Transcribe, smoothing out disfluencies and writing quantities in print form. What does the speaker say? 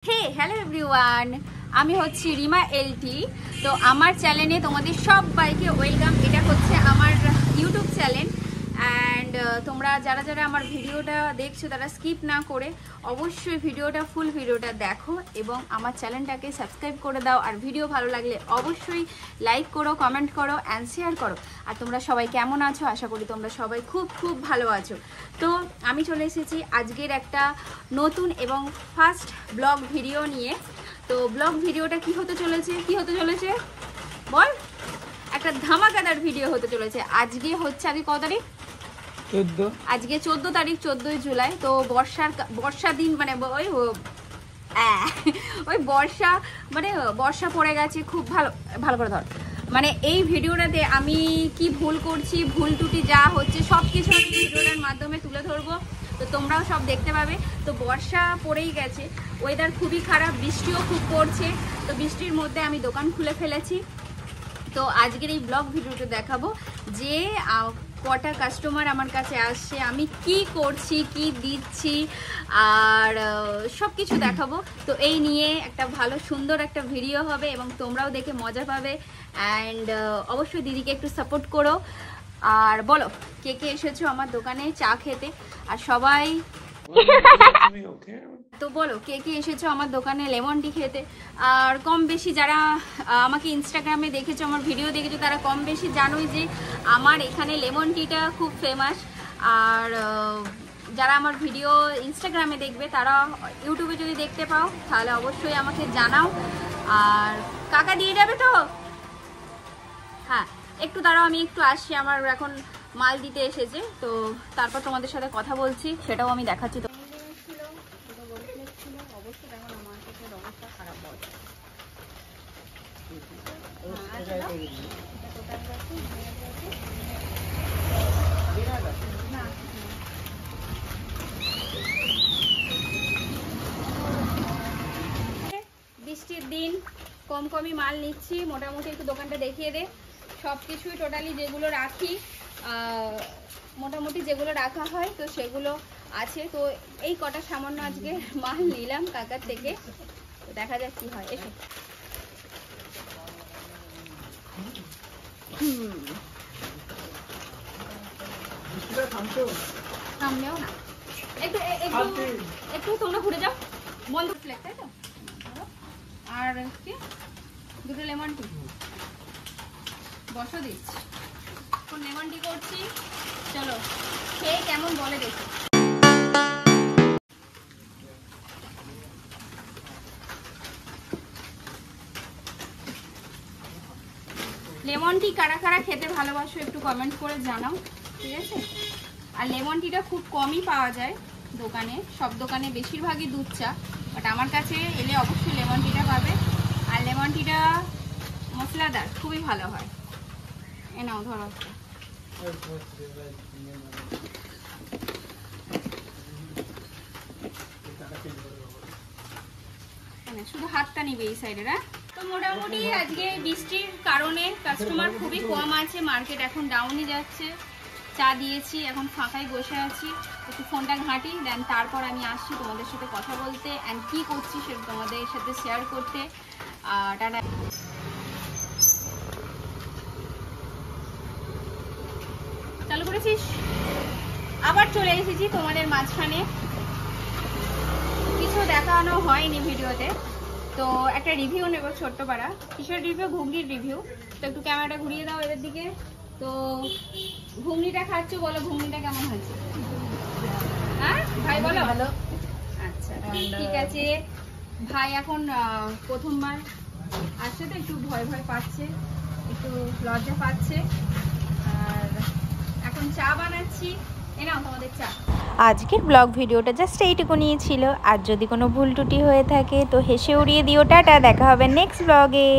Hello everyone আমি হচ্ছি Rima LT. তো আমার চ্যানেলে তোমাদের সবাইকে ওয়েলকাম। এটা হচ্ছে আমার ইউটিউব চ্যানেল অ্যান্ড তোমরা যারা যারা আমার ভিডিওটা দেখছো তারা স্কিপ না করে অবশ্যই ভিডিওটা ফুল ভিডিওটা দেখো এবং আমার চ্যানেলটাকে সাবস্ক্রাইব করে দাও। আর ভিডিও ভালো লাগলে অবশ্যই লাইক করো, কমেন্ট করো অ্যান্ড শেয়ার করো। আর তোমরা সবাই কেমন আছো? আশা করি তোমরা সবাই খুব খুব ভালো আছো। তো আমি চলে এসেছি আজকের একটা নতুন এবং ফার্স্ট ব্লগ ভিডিও নিয়ে। তো ব্লগ ভিডিওটা কি হতে চলেছে বল? একটা ধামাকাদার ভিডিও হতে চলেছে। আজকে কত তারিখ? 14। আজকে 14 তারিখ, 14ই জুলাই। তো বর্ষা দিন, মানে ওই বর্ষা পড়ে গেছে। খুব ভালো করে ধর। মানে এই ভিডিওটাতে আমি কি ভুল করছি, ভুল ত্রুটি যা হচ্ছে সব কিছু আমি ভিডিওটার মাধ্যমে তুলে ধরবো। তো তোমরাও সব দেখতে পাবে। তো বর্ষা পড়েই গেছে, ওয়েদার খুবই খারাপ, বৃষ্টিও খুব পড়ছে। তো বৃষ্টির মধ্যে আমি দোকান খুলে ফেলেছি। তো আজকের এই ব্লগ ভিডিওতে দেখাবো যে কটা কাস্টমার আমার কাছে আসছে, আমি কি করছি, কি দিচ্ছি, আর সব কিছু দেখাবো। তো এই নিয়ে একটা ভালো সুন্দর একটা ভিডিও হবে এবং তোমরাও দেখে মজা পাবে। অ্যান্ড অবশ্যই দিদিকে একটু সাপোর্ট করো। আর বলো কে কে এসেছো আমার দোকানে চা খেতে? আর সবাই তো বলো কে কে এসেছো আমার দোকানে লেমন টি খেতে? আর কম বেশি যারা আমাকে ইনস্টাগ্রামে দেখেছো, আমার ভিডিও দেখেছো, তারা কম বেশি জানোই যে আমার এখানে লেমন টিটা খুব ফেমাস। আর যারা আমার ভিডিও ইনস্টাগ্রামে দেখবে তারা ইউটিউবে যদি দেখতে পাও তাহলে অবশ্যই আমাকে জানাও। আর কাকা দিয়ে যাবে তো? হ্যাঁ, একটু দাঁড়াও, আমি একটু আসছি, আমার এখন মাল দিতে এসেছে। তো তারপর তোমাদের সাথে কথা বলছি, সেটাও আমি দেখাচ্ছি। তো অবশ্যই দেখুন আমার কাছে অবস্থা খারাপ বৃষ্টির দিন কমই মাল নিচ্ছি। মোটামুটি একটু দোকানটা দেখিয়ে দে। সব কিছুই টোটালি যেগুলো রাখি, মোটামুটি যেগুলো রাখা হয় তো সেগুলো আছে। তো এই কটা সামান্য আজকে মাল নিলাম কাকার থেকে। তো দেখা যাক কি হয়। এসো থামলেও না, একটু তোমরা ঘুরে যাও। বন্ধ ফ্লেক, তাই তো? আর কি দুটো লেমন টি বসো দিচ্ছি। এখন লেমন টি করছি, চলো খেয়ে কেমন বলে দেখি। লেমন টি কারা কারা খেতে ভালোবাসো একটু কমেন্ট করে জানাও, ঠিক আছে? আর লেমন টিটা খুব কমই পাওয়া যায় দোকানে, সব দোকানে বেশিরভাগই দুধ চা, বাট আমার কাছে এলে অবশ্যই লেমন টিটা পাবে। আর লেমন টিটা মশলাদার, খুবই ভালো হয়। এ নাও ধরো, শুধু হাতটা নিবে এই সাইডে। তো মোটামুটি আজকে বৃষ্টির কারণে কাস্টমার খুবই কম আছে, মার্কেট এখন ডাউনই যাচ্ছে। চা দিয়েছি, এখন ফাঁকাই বসে আছি, একটু ফোনটা ঘাঁটি, দেন তারপর আমি আসছি তোমাদের সাথে কথা বলতে অ্যান্ড কি করছি সেটা তোমাদের সাথে শেয়ার করতে। টাটা। চালু করেছিস? আবার চলে এসেছি তোমাদের মাঝখানে। কিছু দেখানো হয়নি ভিডিওতে, তো একটা রিভিউ নেব ছোট্ট পাড়া। কিসের রিভিউ? ঘুগনির রিভিউ। তো একটু ক্যামেরাটা ঘুরিয়ে দাও এদের দিকে। তো ঘুগনিটা খাচ্ছ, বলো ঘুগনিটা কেমন হয়েছে? হ্যাঁ ভাই বলো। ভালো। আচ্ছা ঠিক আছে। ভাই এখন প্রথমবার আসছে তো একটু ভয় পাচ্ছে, একটু লজ্জা পাচ্ছে। আর এখন চা বানাচ্ছি, এ নাও তোমাদের চা। আজকের ব্লগ ভিডিওটা জাস্ট এইটুকুনি ছিল। আর যদি কোনো ভুল ত্রুটি হয়ে থাকে তো হেসে উড়িয়ে দিও। টাটা, দেখা হবে নেক্সট ব্লগে।